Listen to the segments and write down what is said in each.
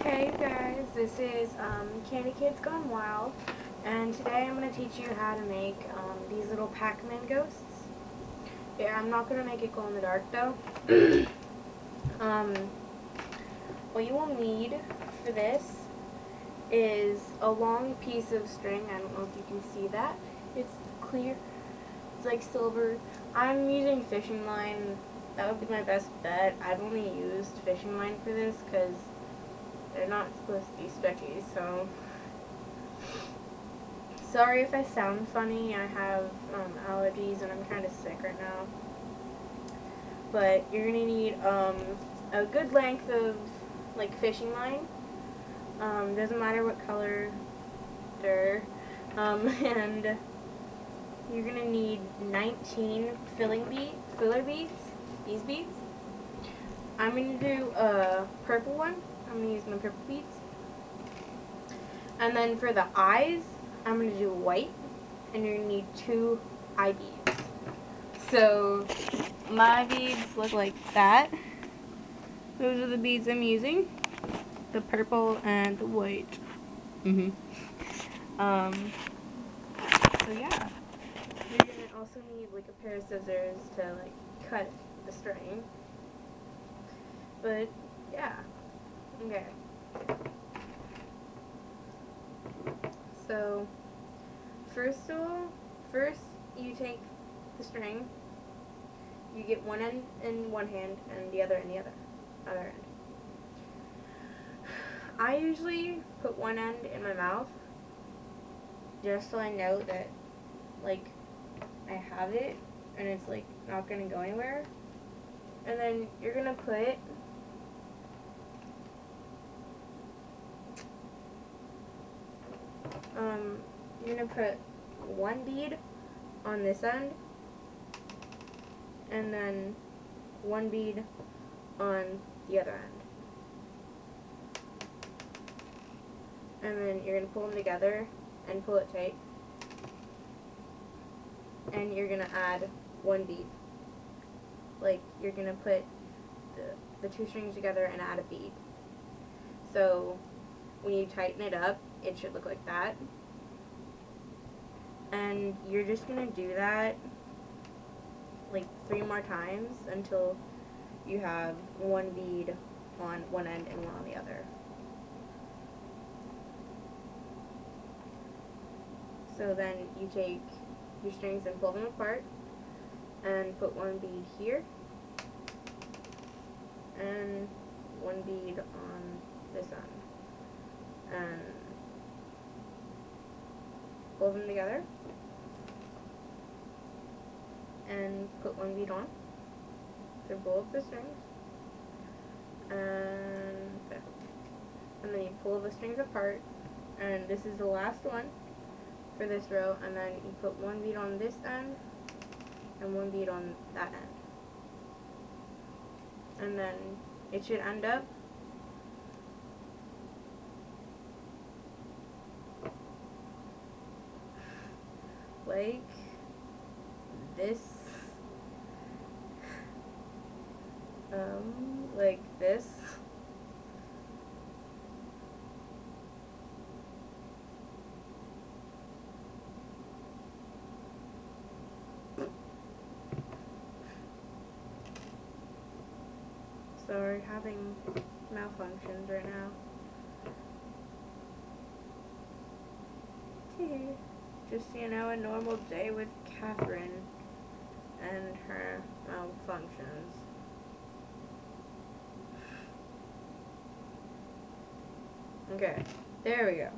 Hey guys, this is Candy Kids Gone Wild, and today I'm going to teach you how to make these little Pac-Man ghosts. Yeah, I'm not going to make it glow in the dark though. um, what you will need for this is a long piece of string. I don't know if you can see that. It's clear. It's like silver. I'm using fishing line. That would be my best bet. I've only used fishing line for this because they're not supposed to be stretchy, so sorry if I sound funny. I have allergies and I'm kind of sick right now. But you're going to need a good length of like fishing line. Doesn't matter what color they're. And you're going to need 19 filler beads, these beads. I'm going to do a purple one. I'm going to use my purple beads. And then for the eyes, I'm going to do white. And you're going to need 2 eye beads. So my beads look like that. Those are the beads I'm using. The purple and the white. So yeah. You're going to also need like a pair of scissors to like cut the string. But yeah. Okay. So first you take the string, you get one end in one hand and the other in the other end. I usually put one end in my mouth just so I know that like I have it and it's like not gonna go anywhere. And then you're gonna put one bead on this end and then one bead on the other end. And then you're going to pull them together and pull it tight. And you're going to add one bead. Like you're going to put the 2 strings together and add a bead. So when you tighten it up, it should look like that. And you're just going to do that like 3 more times until you have one bead on one end and one on the other. So then you take your strings and pull them apart and put one bead here and one bead on this end and pull them together and put one bead on to both the strings and then you pull the strings apart, and this is the last one for this row, and then you put one bead on this end and one bead on that end, and then it should end up like this, like this. Sorry, having malfunctions right now. Just, you know, a normal day with Catherine and her malfunctions. Okay, there we go.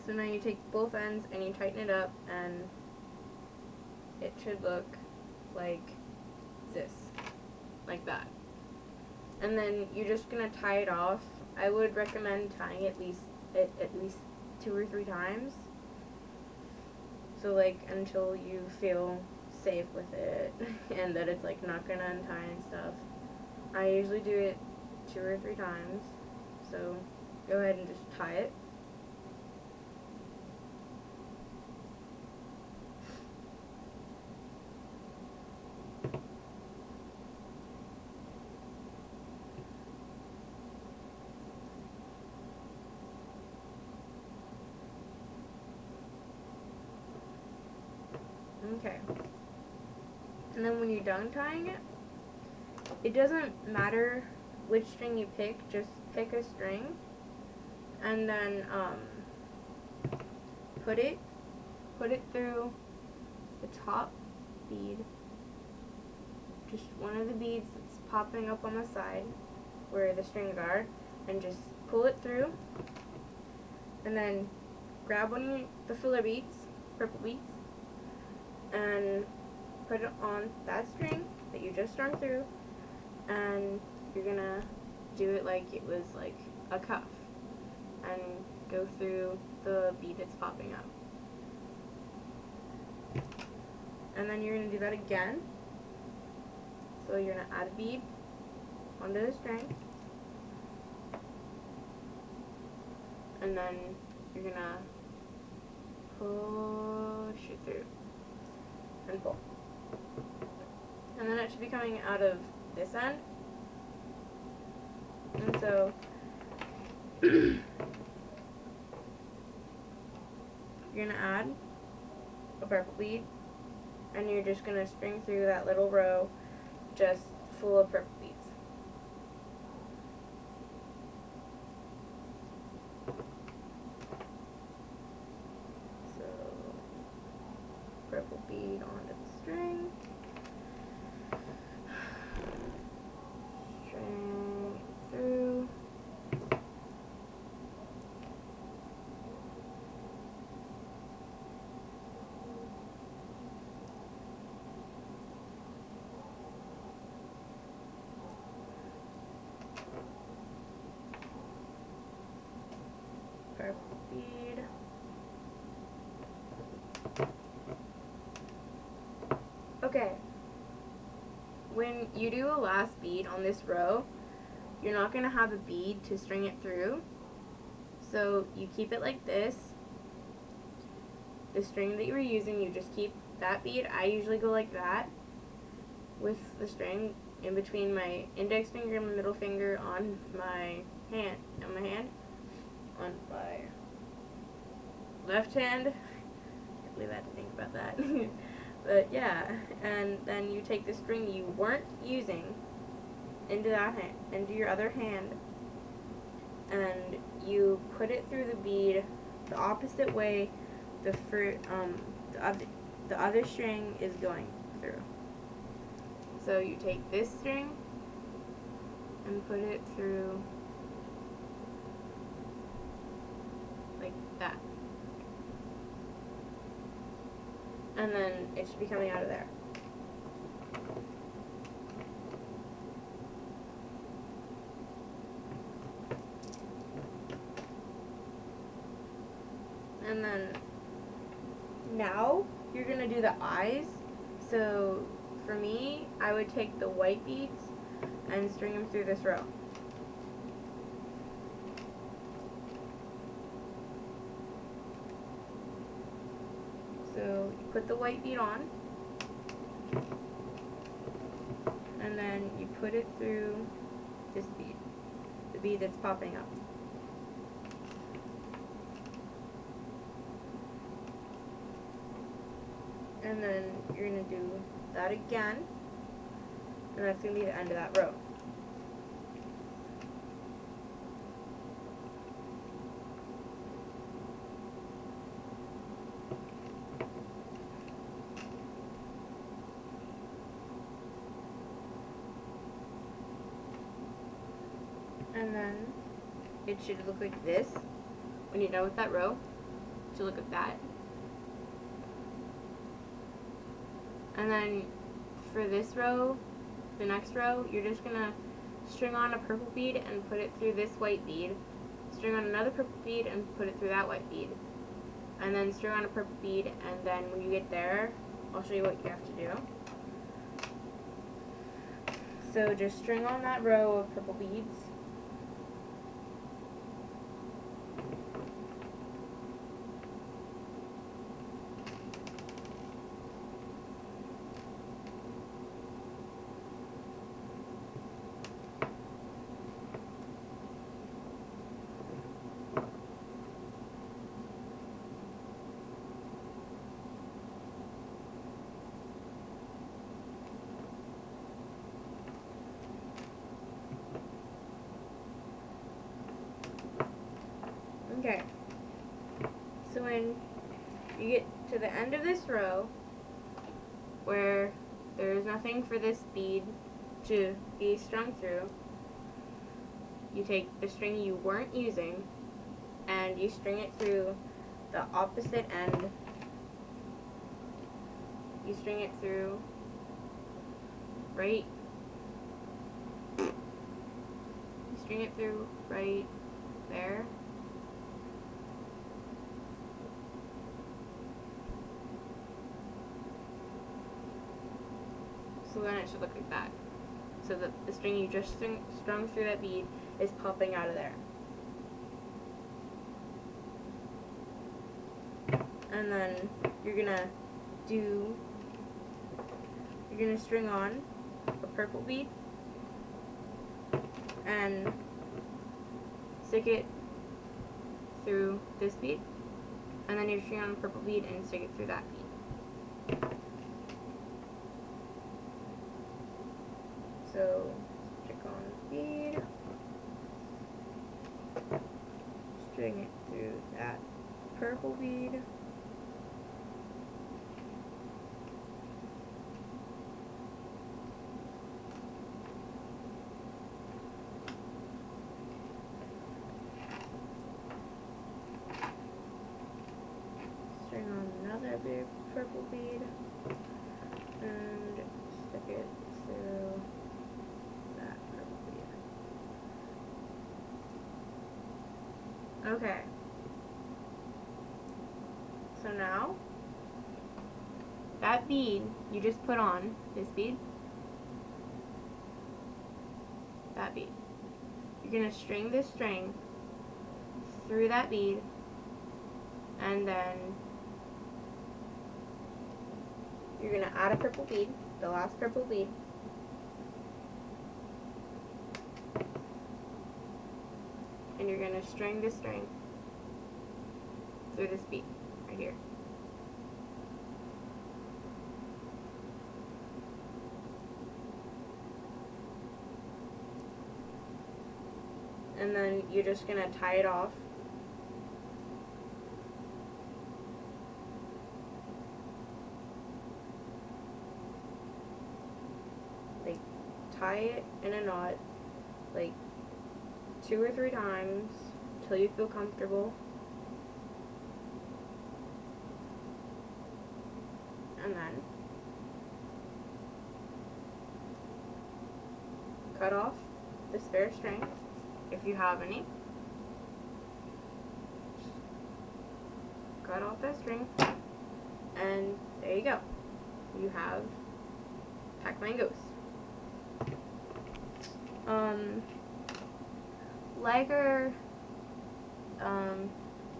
So now you take both ends and you tighten it up, and it should look like this, like that. And then you're just gonna tie it off. I would recommend tying at least 2 or 3 times. So like until you feel safe with it and that it's like not gonna untie and stuff. I usually do it 2 or 3 times. So go ahead and just tie it. Okay. And then when you're done tying it, it doesn't matter which string you pick, just pick a string and then put it through the top bead, just one of the beads that's popping up on the side where the strings are, and just pull it through, and then grab one of the filler beads, purple beads, and put it on that string that you just strung through, and you're gonna do it like it was like a cuff, and go through the bead that's popping up. And then you're gonna do that again. So you're gonna add a bead onto the string, and then you're gonna push it through and pull. And then it should be coming out of this end. And so you're gonna add a purple bead, and you're just gonna string through that little row just full of purple beads. So purple bead onto the string, string it through, purple bead, okay. When you do a last bead on this row, you're not going to have a bead to string it through, so you keep it like this. The string that you were using, you just keep that bead. I usually go like that with the string in between my index finger and my middle finger on my hand, on my left hand. I can't believe I had to think about that. But yeah, and then you take the string you weren't using into that hand, into your other hand, and you put it through the bead the opposite way the other string is going through. So you take this string and put it through like that. And then it should be coming out of there. And then now you're gonna do the eyes. So for me, I would take the white beads and string them through this row. So you put the white bead on, and then you put it through this bead, the bead that's popping up. And then you're going to do that again, and that's going to be the end of that row. And then it should look like this when you're done with that row. It should look like that. And then for this row, the next row, you're just gonna string on a purple bead and put it through this white bead. String on another purple bead and put it through that white bead. And then string on a purple bead, and then when you get there, I'll show you what you have to do. So just string on that row of purple beads. Okay. So when you get to the end of this row, where there's nothing for this bead to be strung through, you take the string you weren't using and you string it through the opposite end. You string it through right. You string it through right there. So then it should look like that. So that the string you just strung through that bead is popping out of there. And then you're gonna string on a purple bead and stick it through this bead, and then you string on a purple bead and stick it through that bead. So stick on the bead, string it through that purple bead, string on another big purple bead, and stick it through that purple bead. Okay. So now, that bead you just put on, this bead, that bead, you're going to string this string through that bead, and then you're going to add a purple bead, the last purple bead, and you're going to string this string through this bead right here. And then you're just going to tie it off. Like, tie it in a knot, like 2 or 3 times till you feel comfortable. And then cut off the spare string if you have any. Cut off that string, and there you go. You have Pac-Man Ghost.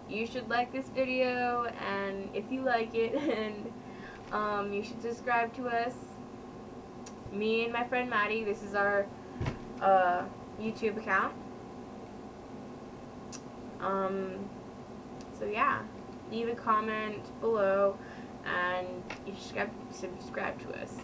You should like this video, and if you like it, and you should subscribe to us. Me and my friend Maddie, this is our YouTube account. So yeah, leave a comment below, and you should subscribe to us.